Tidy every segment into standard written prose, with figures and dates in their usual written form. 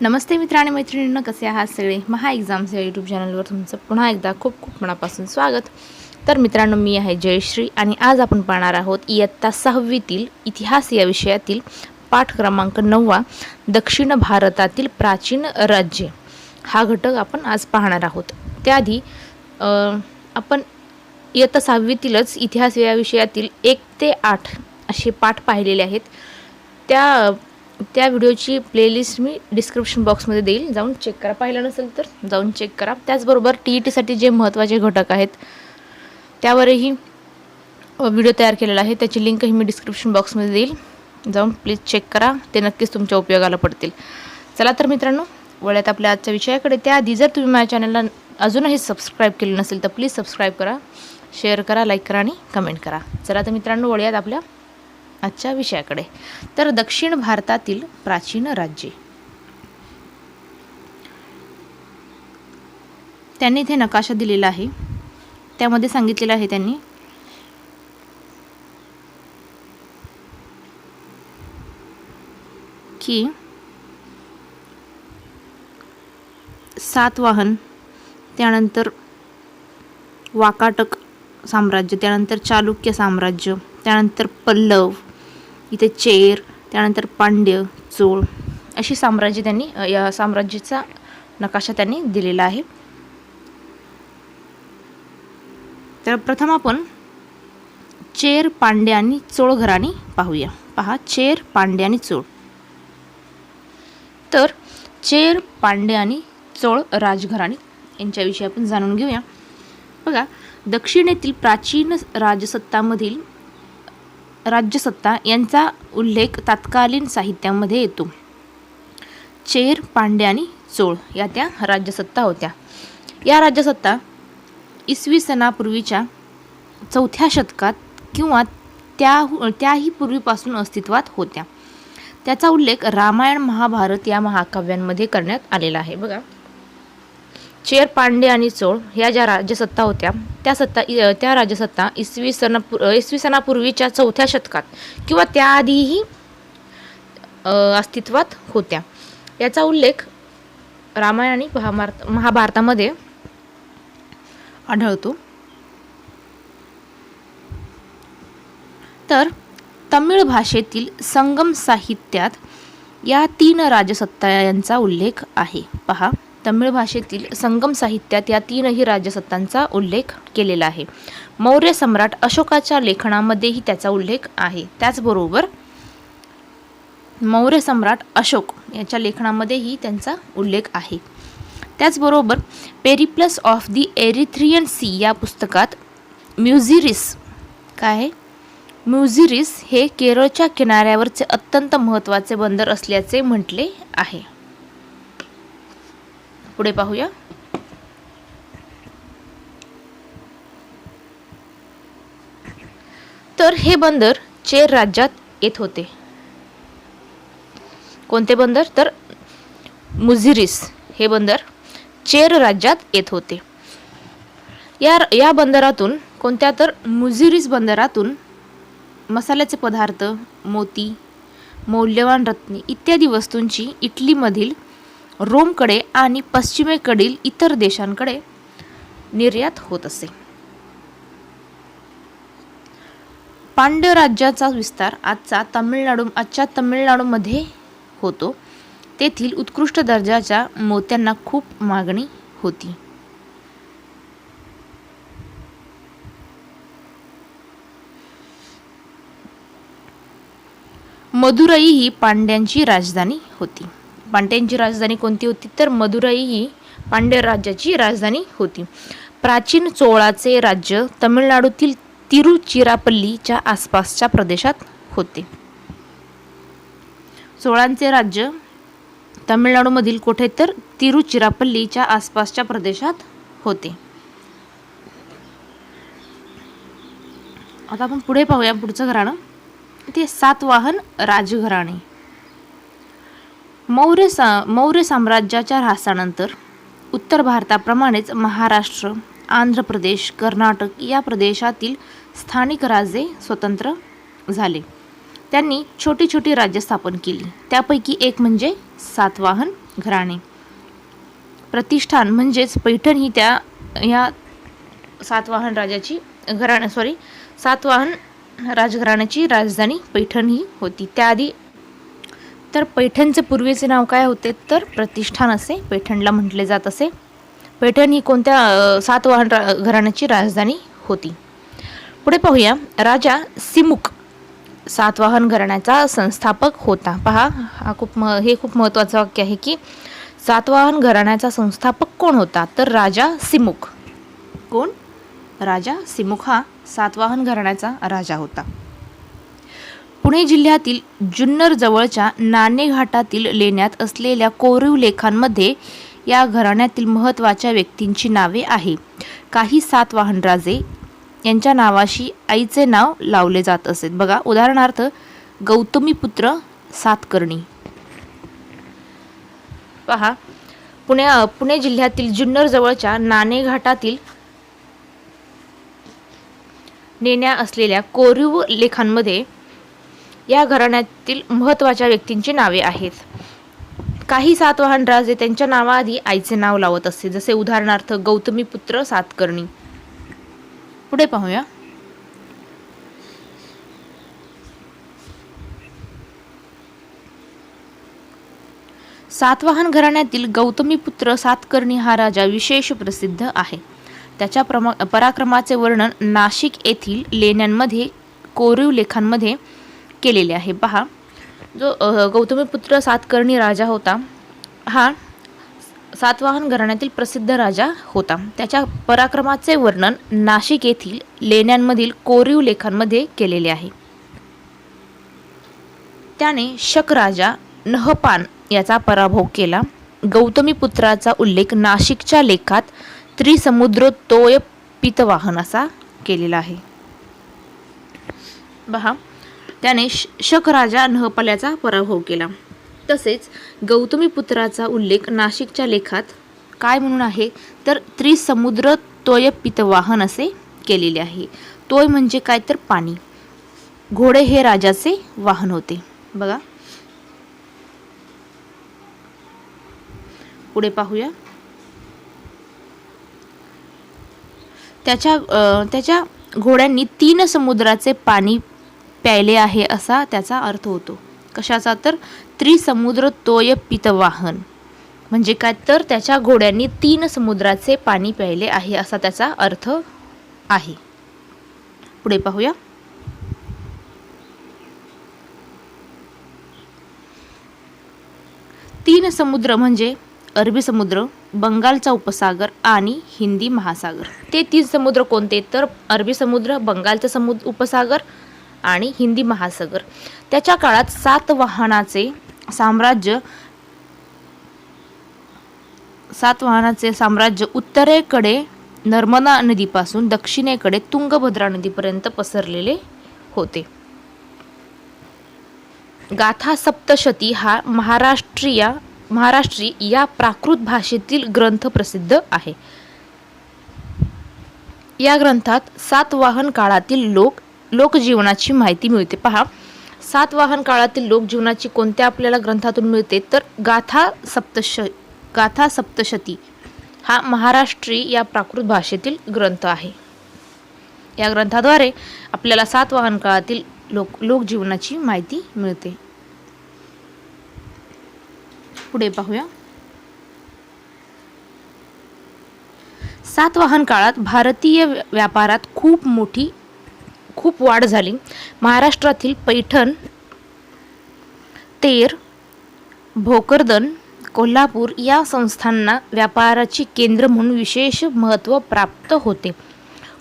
नमस्ते मित्र आणि मैत्रिणींनो, कसे आहात सगळे. महा एक्झाम्स या यूट्यूब चॅनलवर तुमचं पुन्हा एकदा खूप खूप मनापासून स्वागत. तर मित्रांनो, मी आहे जयश्री आणि आज आपण पाहणार आहोत इयत्ता 6वीतील इतिहास या विषयातील पाठ क्रमांक 9 दक्षिण भारतातील प्राचीन राज्ये हा घटक आपण आज पाहणार आहोत. त्याआधी आपण इयत्ता 6वीतीलच इतिहास या विषयातील 1 ते 8 असे पाठ पाहिलेले आहेत. त्या व्हिडिओची प्लेलिस्ट मी डिस्क्रिप्शन बॉक्समध्ये देईल, जाऊन चेक करा. पाहिलं नसेल तर जाऊन चेक करा. त्याचबरोबर TETसाठी जे महत्त्वाचे घटक आहेत त्यावरही व्हिडिओ तयार केलेला आहे, त्याची लिंकही मी डिस्क्रिप्शन बॉक्समध्ये देईल, जाऊन प्लीज चेक करा, ते नक्कीच तुमच्या उपयोगाला पडतील. चला तर मित्रांनो, वळूयात आपल्या आजच्या विषयाकडे. त्याआधी जर तुम्ही माझ्या चॅनलला अजूनही सबस्क्राईब केलं नसेल तर प्लीज सबस्क्राईब करा, शेअर करा, लाईक करा आणि कमेंट करा. चला तर मित्रांनो, वळूयात आपल्या आजच्या विषयाकडे. तर दक्षिण भारतातील प्राचीन राज्ये. त्यांनी इथे नकाशा दिलेला आहे, त्यामध्ये सांगितलेलं आहे त्यांनी की सातवाहन, त्यानंतर वाकाटक साम्राज्य, त्यानंतर चालुक्य साम्राज्य, त्यानंतर पल्लव, इथे चेर, त्यानंतर पांड्य, चोळ अशी साम्राज्य त्यांनी या साम्राज्याचा नकाशा त्यांनी दिलेला आहे. तर प्रथम आपण चेर, पांड्य आणि चोळ घराणी पाहूया. पहा, चेर, पांड्य आणि चोळ. तर चेर, पांड्य आणि चोळ राजघराणी यांच्याविषयी आपण जाणून घेऊया. बघा, दक्षिणेतील प्राचीन राज्यसत्ता यांचा उल्लेख तत्कालीन साहित्यामध्ये येतो. चेर, पांड्य आणि चोळ या त्या राज्यसत्ता होत्या. या राज्यसत्ता इसवी सनापूर्वीच्या 4थ्या शतकात किंवा त्याही पूर्वीपासून अस्तित्वात होत्या. त्याचा उल्लेख रामायण, महाभारत या महाकाव्यांमध्ये करण्यात आलेला आहे. बघा, चेर, पांड्य आणि चोळ ह्या ज्या राज्यसत्ता होत्या त्या राज्यसत्ता इसवी सनापूर्वीच्या 4थ्या शतकात किंवा त्याआधीही अस्तित्वात होत्या. याचा उल्लेख रामायण आणि महाभारतामध्ये आढळतो. तर तमिळ भाषेतील संगम साहित्यात या 3 राजसत्ता यांचा उल्लेख आहे. पहा, तमिळ भाषेतील संगम साहित्यात या 3ही राज्यसत्तांचा उल्लेख केलेला आहे. मौर्य सम्राट अशोकाच्या लेखनामध्येही त्याचा उल्लेख आहे. त्याचबरोबर मौर्य सम्राट अशोक याच्या लेखनामध्येही त्यांचा उल्लेख आहे. त्याचबरोबर Periplus of the Erythraean Sea या पुस्तकात म्युझिरिस हे केरळच्या किनाऱ्यावरचे अत्यंत महत्त्वाचे बंदर असल्याचे म्हटले आहे. पुढे पाहूया. तर हे बंदर चेर राज्यात येत होते. कोणते बंदर? तर मुझिरिस हे बंदर चेर राज्यात येत होते. या बंदरातून, कोणत्या तर मुझिरिस बंदरातून मसाल्याचे पदार्थ, मोती, मौल्यवान रत्ने इत्यादी वस्तूंची इटलीमधील, रोमकडे आणि पश्चिमेकडील इतर देशांकडे निर्यात होत असे. पांड्य राज्याचा विस्तार आजच्या तमिळनाडूमध्ये होतो. तेथील उत्कृष्ट दर्जाच्या मोत्यांना खूप मागणी होती. मदुराई ही पांड्यांची राजधानी होती. पांड्यांची राजधानी कोणती होती? तर मदुराई ही पांड्य राज्याची राजधानी होती. प्राचीन चोळाचे राज्य तमिळनाडूतील तिरुचिरापल्लीच्या आसपासच्या प्रदेशात होते. चोळांचे राज्य तमिळनाडूमधील कोठे? तर तिरुचिरापल्लीच्या आसपासच्या प्रदेशात होते. आता आपण पुढे पाहूया पुढचं घराणं. ते सातवाहन राजघराणे. मौर्य साम्राज्याच्या ऱ्हासानंतर उत्तर भारताप्रमाणेच महाराष्ट्र, आंध्र प्रदेश, कर्नाटक या प्रदेशातील स्थानिक राजे स्वतंत्र झाले. त्यांनी छोटी छोटी राज्य स्थापन केली. त्यापैकी एक म्हणजे सातवाहन घराणे. प्रतिष्ठान म्हणजेच पैठण ही या सातवाहन राजघराण्याची राजधानी पैठण ही होती. त्याआधी तर पैठणचे पूर्वीचे नाव काय होते तर प्रतिष्ठान असे पैठणला म्हटले जात असे. पैठण ही कोणत्या सातवाहन घराण्याची राजधानी होती. पुढे पाहूया. राजा सिमुक सातवाहन घराण्याचा संस्थापक होता. पहा, हे खूप महत्त्वाचं वाक्य आहे की सातवाहन घराण्याचा संस्थापक कोण होता तर राजा सिमुक. कोण? राजा सिमुक हा सातवाहन घराण्याचा राजा होता. पुणे जिल्ह्यातील जुन्नर जवळच्या नाणेघाटातील लेण्यात असलेल्या कोरीव लेखांमध्ये या घराण्यातील महत्त्वाच्या व्यक्तींची नावे आहे. काही सातवाहन राजे यांच्या नावाशी आईचे नाव लावले जात असे. बघा, उदाहरणार्थ गौतमीपुत्र सातकर्णी. पहा, पुणे जिल्ह्यातील जुन्नर जवळच्या नाणेघाटातील लेण्या असलेल्या कोरीव लेखांमध्ये या घराण्यातील महत्त्वाच्या व्यक्तींची नावे आहेत. काही सातवाहन राजे त्यांच्या नावाआधी आईचे नाव लावत असते, जसे उदाहरणार्थ गौतमीपुत्र सातकर्णी. पुढे पाहूया. सातवाहन घराण्यातील गौतमीपुत्र सातकर्णी हा राजा विशेष प्रसिद्ध आहे. त्याच्या पराक्रमाचे वर्णन नाशिक येथील लेण्यांमध्ये कोरीव लेखांमध्ये केलेले आहे. पहा, जो गौतमीपुत्र सातकर्णी राजा होता हा सातवाहन घराण्यातील प्रसिद्ध राजा होता. त्याच्या पराक्रमाचे वर्णन नाशिक येथील लेण्यांमधील कोरीव लेखांमध्ये केलेले आहे. त्याने शक राजा नहपान याचा पराभव केला. गौतमीपुत्राचा उल्लेख नाशिकच्या लेखात त्रिसमुद्रोत्तोय पितवाहन असा केलेला आहे. पहा, त्याने शक राजा नहपाल याचा पराभव केला. तसेच गौतमीपुत्राचा उल्लेख नाशिकच्या लेखात काय म्हणून आहे तर त्रिसमुद्रोत्तोय पितवाहन असे केलेले आहे. तोय म्हणजे काय तर पाणी. घोडे हे राजाचे वाहन होते. बघा, पुढे पाहूया. त्याच्या घोड्यांनी 3 समुद्राचे पाणी प्यायले आहे असा त्याचा अर्थ होतो. कशाचा तर त्रिसमुद्रोत्तोय पितवाहन म्हणजे काय तर त्याच्या घोड्यांनी 3 समुद्राचे पाणी प्यायले आहे असा त्याचा अर्थ आहे. पुढे पाहूया. तीन समुद्र म्हणजे अरबी समुद्र, बंगालचा उपसागर आणि हिंदी महासागर. ते 3 समुद्र कोणते तर अरबी समुद्र, बंगालचा उपसागर आणि हिंदी महासागर. त्याच्या काळात सातवाहनाचे साम्राज्य उत्तरेकडे नर्मदा नदीपासून दक्षिणेकडे तुंगभद्रा नदीपर्यंत पसरलेले होते. गाथा सप्तशती हा महाराष्ट्री या प्राकृत भाषेतील ग्रंथ प्रसिद्ध आहे. या ग्रंथात सातवाहन काळातील लोकजीवनाची माहिती मिळते. पहा, सातवाहन काळातील लोकजीवनाची कोणत्या आपल्याला ग्रंथातून मिळते तर गाथा सप्तशती हा महाराष्ट्री या प्राकृत भाषेतील ग्रंथ आहे. या ग्रंथाद्वारे आपल्याला सातवाहन काळातील लोकजीवनाची माहिती मिळते. पुढे पाहूया. सातवाहन काळात भारतीय व्यापारात खूप वाढ झाली. महाराष्ट्रातील पैठण, तेर, भोकरदन, कोल्हापूर या संस्थांना व्यापाराची केंद्र म्हणून विशेष महत्त्व प्राप्त होते.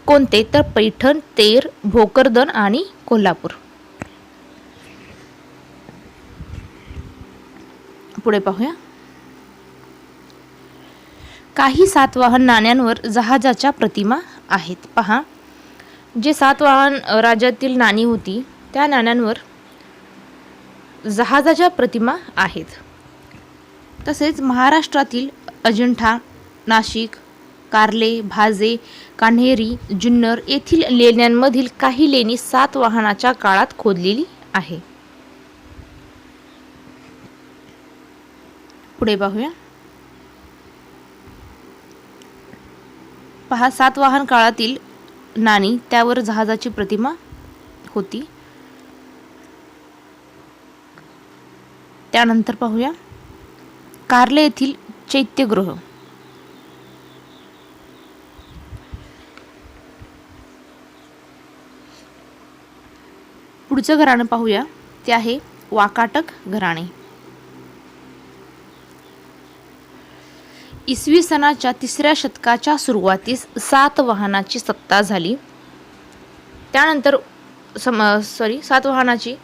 कोणते तर पैठण, तेर, भोकरदन आणि कोल्हापूर. पुढे पाहूया. काही सातवाहन नाण्यांवर जहाजाच्या प्रतिमा आहेत. पहा, जे सातवाहन राज्यातील नाणी होती त्या नाण्यांवर जहाजाच्या प्रतिमा आहेत. तसेच महाराष्ट्रातील अजिंठा, नाशिक, कार्ले, भाजे, कान्हेरी, जुन्नर येथील लेण्यांमधील काही लेणी सातवाहनाच्या काळात खोदलेली आहे. पुढे पाहूया. पहा, सातवाहन काळातील नाणी, त्यावर जहाजाची प्रतिमा होती. त्यानंतर पाहूया कार्ले येथील चैत्यगृह. पुढचं घराणं पाहूया, ते आहे वाकाटक घराणे. इसवी सनाच्या 3ऱ्या शतकाच्या सुरुवातीस सातवाहनाची सत्ता झाली. त्यानंतर सातवाहनाची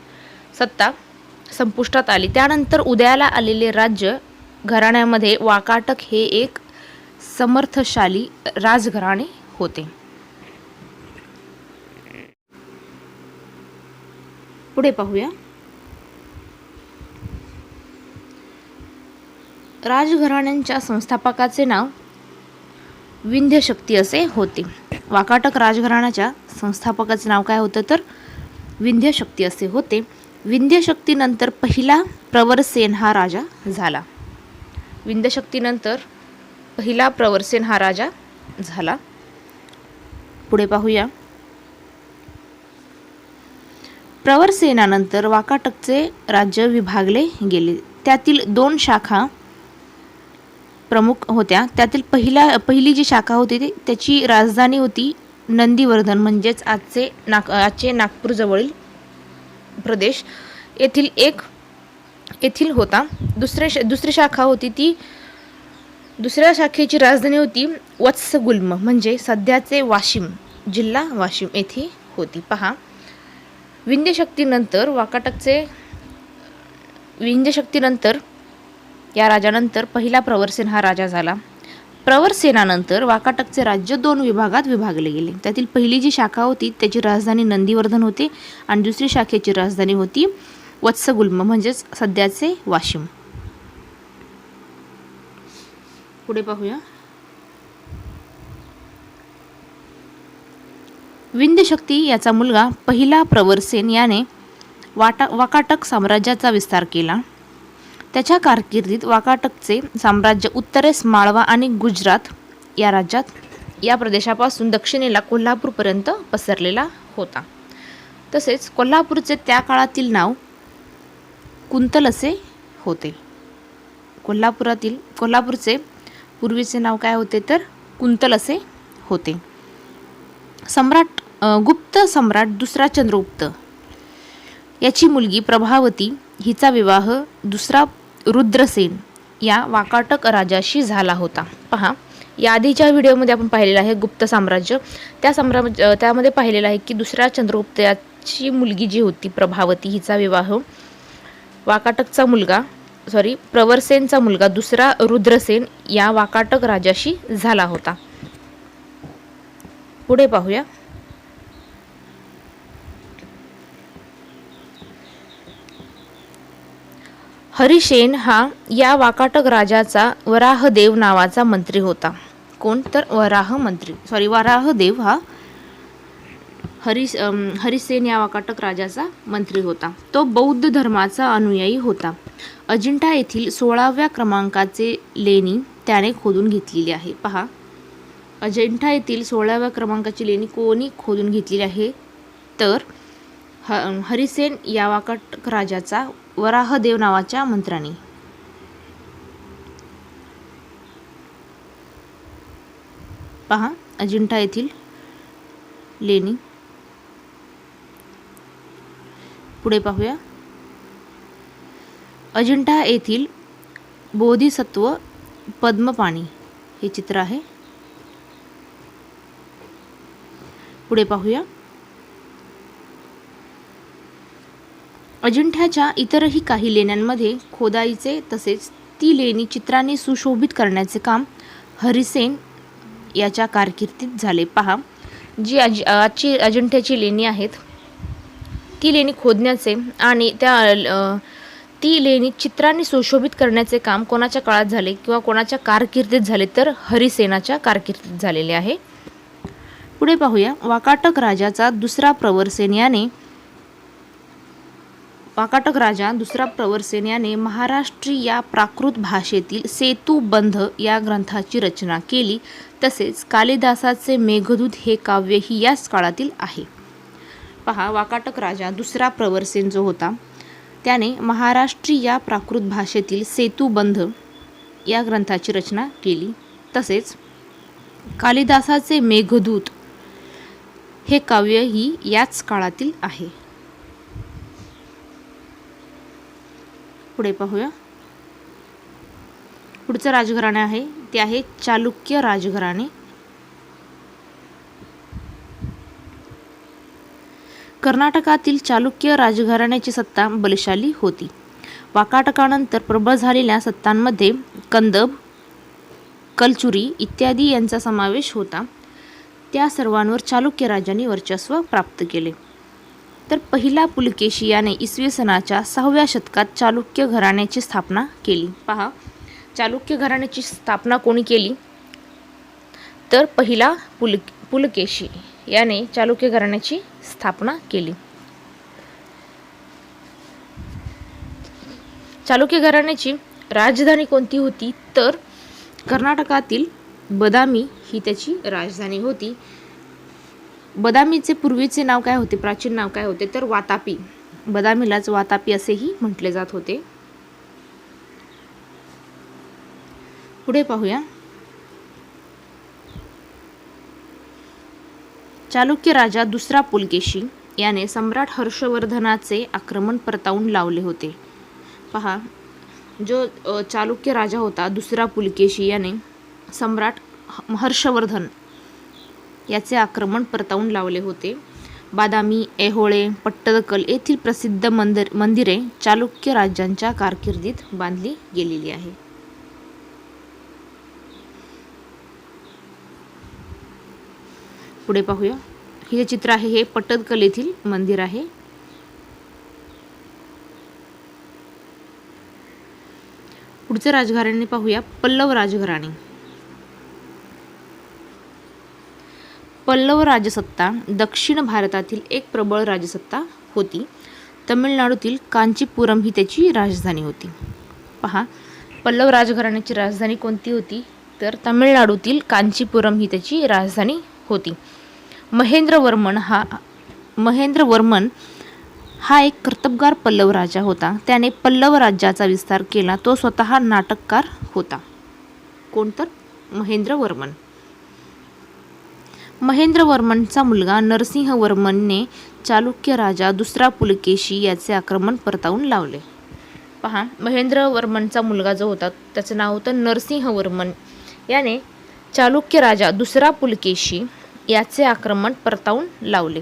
सत्ता संपुष्टात आली. त्यानंतर उदयाला आलेले राज्य घराण्यामध्ये वाकाटक हे एक समर्थशाली राजघराणे होते. पुढे पाहूया, राजघराण्यांच्या संस्थापकाचे नाव विंध्यशक्ती असे होते. वाकाटक राजघराण्याच्या संस्थापकाचे नाव काय होतं तर विंध्यशक्ती असे होते. विंध्यशक्तीनंतर पहिला प्रवरसेन हा राजा झाला. विंध्यशक्तीनंतर पहिला प्रवरसेन हा राजा झाला. पुढे पाहूया, प्रवरसेनानंतर वाकाटकचे राज्य विभागले गेले. त्यातील 2 शाखा प्रमुख होत्या. त्यातील पहिली जी शाखा होती त्याची राजधानी होती नंदीवर्धन, म्हणजेच आजचे नागपूर जवळील प्रदेश येथील होता. दुसरी शाखा होती ती दुसऱ्या शाखेची राजधानी होती वत्सगुल्म, म्हणजे सध्याचे वाशिम, जिल्हा वाशिम येथे होती. पहा, विंध्यशक्तीनंतर या राजानंतर पहिला प्रवरसेन हा राजा झाला. प्रवरसेनानंतर वाकाटकचे राज्य 2 विभागात विभागले गेले. त्यातील पहिली जी शाखा होती त्याची राजधानी नंदीवर्धन होते आणि दुसरी शाखेची राजधानी होती वत्सगुल्म, म्हणजेच सध्याचे वाशिम. पुढे पाहूया, विंध्यशक्ती याचा मुलगा पहिला प्रवरसेन याने वाकाटक साम्राज्याचा विस्तार केला. त्याच्या कारकिर्दीत वाकाटकचे साम्राज्य उत्तरेस माळवा आणि गुजरात या प्रदेशापासून दक्षिणेला कोल्हापूरपर्यंत पसरलेला होता. तसेच कोल्हापूरचे त्या काळातील नाव कुंतल असे होते. कोल्हापूरचे पूर्वीचे नाव काय होते तर कुंतल असे होते. गुप्त सम्राट दुसरा चंद्रगुप्त याची मुलगी प्रभावती हिचा विवाह दुसरा रुद्रसेन या वाकाटक राजाशी झाला होता. पहा, या आधीच्या व्हिडिओमध्ये आपण पाहिलेलं आहे गुप्त साम्राज्य. त्यामध्ये पाहिलेलं आहे की दुसऱ्या चंद्रगुप्त याची मुलगी जी होती प्रभावती हिचा विवाह प्रवरसेनचा मुलगा दुसरा रुद्रसेन या वाकाटक राजाशी झाला होता. पुढे पाहूया, हरिसेन हा या वाकाटक राजाचा वराहदेव नावाचा मंत्री होता. कोण तर वराहदेव हा हरिसेन या वाकाटक राजाचा मंत्री होता. तो बौद्ध धर्माचा अनुयायी होता. अजिंठा येथील 16व्या क्रमांकाचे लेणी त्याने खोदून घेतलेली आहे. पहा, अजिंठा येथील 16व्या क्रमांकाची लेणी कोणी खोदून घेतलेली आहे तर हरिसेन या वाकाटक राजाचा वराहदेव नावाच्या मंत्र्याने. पहा, अजिंठा येथील लेणी. पुढे पाहूया, अजिंठा येथील बोधिसत्व पद्मपाणी हे चित्र आहे. पुढे पाहूया, अजिंठ्याच्या इतरही काही लेण्यांमध्ये खोदाईचे तसेच ती लेणी चित्रांनी सुशोभित करण्याचे काम हरिसेन याच्या कारकिर्दीत झाले. पहा, जी आजची अजिंठ्याची लेणी आहेत ती लेणी खोदण्याचे आणि ती लेणी चित्रांनी सुशोभित करण्याचे काम कोणाच्या काळात झाले किंवा कोणाच्या कारकिर्दीत झाले तर हरिसेनाच्या कारकिर्दीत झालेले आहे. पुढे पाहूया, वाकाटक राजाचा दुसरा प्रवरसेन याने वाकाटक राजा दुसरा प्रवरसेन याने महाराष्ट्री या प्राकृत भाषेतील सेतुबंध या ग्रंथाची रचना केली. तसेच कालिदासाचे मेघदूत हे काव्यही याच काळातील आहे. पहा, वाकाटक राजा दुसरा प्रवरसेन जो होता त्याने महाराष्ट्री या प्राकृत भाषेतील सेतुबंध या ग्रंथाची रचना केली. तसेच कालिदासाचे मेघदूत हे काव्यही याच काळातील आहे. पुढे पाहूया. पुढचं राजघराणे आहे ते आहे चालुक्य राजघराणे. कर्नाटकातील चालुक्य राजघराण्याची सत्ता बलशाली होती. वाकाटकानंतर प्रबळ झालेल्या सत्तांमध्ये कंदब, कलचुरी इत्यादी यांचा समावेश होता. त्या सर्वांवर चालुक्य राजांनी वर्चस्व प्राप्त केले. तर पहिला पुलकेशी याने इसवी सनाच्या 6व्या शतकात चालुक्य घराण्याची स्थापना केली. पहा, चालुक्य घराण्याची स्थापना कोणी केली तर पहिला पुलकेशी याने चालुक्य घराण्याची स्थापना केली. चालुक्य घराण्याची राजधानी कोणती होती तर कर्नाटकातील बदामी ही त्याची राजधानी होती. बदामीचे पूर्वीचे नाव काय होते, प्राचीन नाव काय होते तर वातापी. बदामीलाच वातापी असेही म्हटले जात होते. पुढे पाहूया. चालुक्य राजा दुसरा पुलकेशी याने सम्राट हर्षवर्धनाचे आक्रमण परतावून लावले होते. पहा, जो चालुक्य राजा होता दुसरा पुलकेशी याने सम्राट हर्षवर्धन याचे आक्रमण परतावून लावले होते. बादामी, ऐहोळे, पट्टदकल येथील प्रसिद्ध मंदिरे चालुक्य राज्यांच्या कारकिर्दीत बांधली गेलेली आहे. पुढे पाहूया. हे जे चित्र आहे हे पट्टदकल येथील मंदिर आहे. पुढचे राजघराणे पाहूया. पल्लव राजघराणे. पल्लव राजसत्ता दक्षिण भारतातील एक प्रबळ राजसत्ता होती. तमिळनाडूतील कांचीपुरम ही त्याची राजधानी होती. पहा, पल्लव राजघराण्याची राजधानी कोणती होती तर तमिळनाडूतील कांचीपुरम ही त्याची राजधानी होती. महेंद्रवर्मन हा एक कर्तबगार पल्लव राजा होता. त्याने पल्लव राज्याचा विस्तार केला. तो स्वतः नाटककार होता. कोण तर महेंद्रवर्मन. महेंद्रवर्मनचा मुलगा नरसिंहवर्मनने चालुक्य राजा दुसरा पुलकेशी याचे आक्रमण परतावून लावले. पहा, महेंद्रवर्मनचा मुलगा जो होता त्याचं नाव होतं नरसिंहवर्मन. याने चालुक्य राजा दुसरा पुलकेशी याचे आक्रमण परतावून लावले.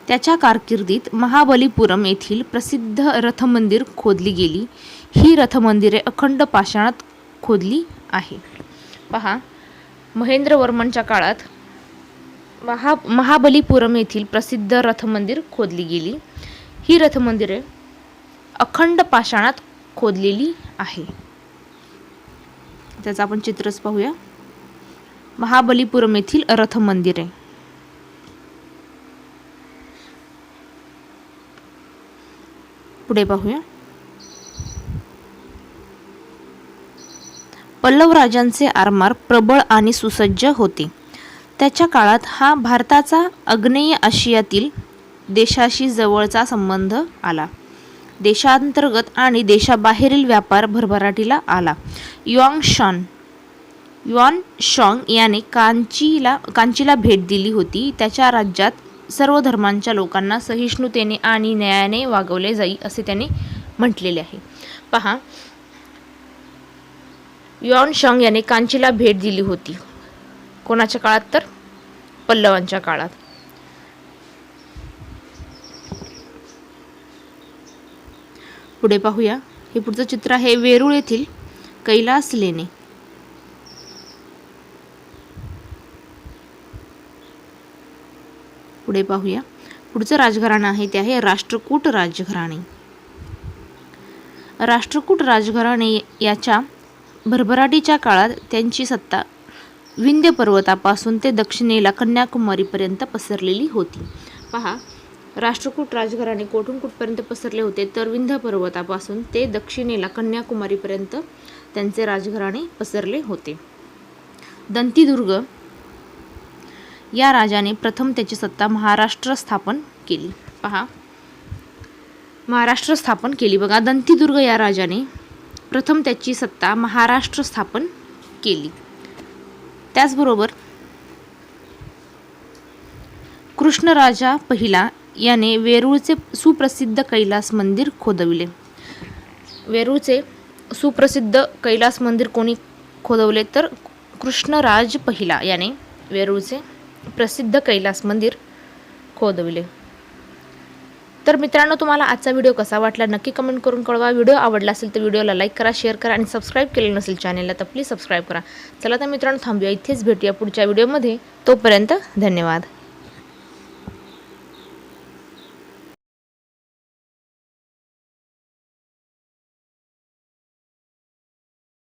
त्याच्या कारकिर्दीत महाबलीपुरम येथील प्रसिद्ध रथमंदिर खोदली गेली. ही रथमंदिरे अखंड पाषाणात खोदली आहे. पहा, महेंद्रवर्मनच्या काळात महाबलीपुरम येथील प्रसिद्ध रथमंदिर खोदली गेली. ही रथमंदिरे अखंड पाषाणात खोदलेली आहे. त्याचं आपण चित्रच पाहूया. महाबलीपुरम येथील रथमंदिरे. पुढे पाहूया. पल्लव राजांचे आरमार प्रबळ आणि सुसज्ज होते. त्याच्या काळात हा भारताचा आग्नेय आशियातील देशाशी जवळचा संबंध आला. देशांतर्गत आणि देशाबाहेरील व्यापार भरभराटीला आला. युआन शॉंग याने कांचीला भेट दिली होती. त्याच्या राज्यात सर्व धर्मांच्या लोकांना सहिष्णुतेने आणि न्यायाने वागवले जाई असे त्याने म्हटलेले आहे. पहा, युआन शॉंग याने कांचीला भेट दिली होती. कोणाच्या काळात तर पल्लवांच्या काळात. पुढे पाहूया. हे पुढचं चित्र आहे वेरूळ येथील कैलास लेणे. पुढे पाहूया. पुढचं राजघराणं आहे ते आहे राष्ट्रकूट राजघराणे. राष्ट्रकूट राजघराणे याच्या भरभराटीच्या काळात त्यांची सत्ता विंध्य पर्वतापासून ते दक्षिणेला कन्याकुमारीपर्यंत पसरलेली होती. पहा, राष्ट्रकूट राजघराणे कोठून कुठपर्यंत पसरले होते, तर विंध्य पर्वतापासून ते दक्षिणेला कन्याकुमारीपर्यंत त्यांचे राजघराणे पसरले होते. दंतीदुर्ग या राजाने प्रथम त्याची सत्ता महाराष्ट्र स्थापन केली. पहा, महाराष्ट्र स्थापन केली. बघा, दंतीदुर्ग या राजाने प्रथम त्याची सत्ता महाराष्ट्र स्थापन केली. त्याचबरोबर कृष्णराजा पहिला याने वेरूळचे सुप्रसिद्ध कैलास मंदिर खोदविले. वेरूळचे सुप्रसिद्ध कैलास मंदिर कोणी खोदवले, तर कृष्णराज पहिला याने वेरूळचे प्रसिद्ध कैलास मंदिर खोदविले. तर मित्रांनो, तुम्हाला आजचा व्हिडिओ कसा वाटला नक्की कमेंट करून कळवा. व्हिडिओ आवडला असेल तर व्हिडिओला लाईक करा, शेअर करा आणि सबस्क्राईब केलेलं नसेल चॅनलला तर प्लीज सबस्क्राईब करा. चला तर मित्रांनो, थांबूया इथेच, भेटूया पुढच्या व्हिडिओमध्ये. तोपर्यंत धन्यवाद.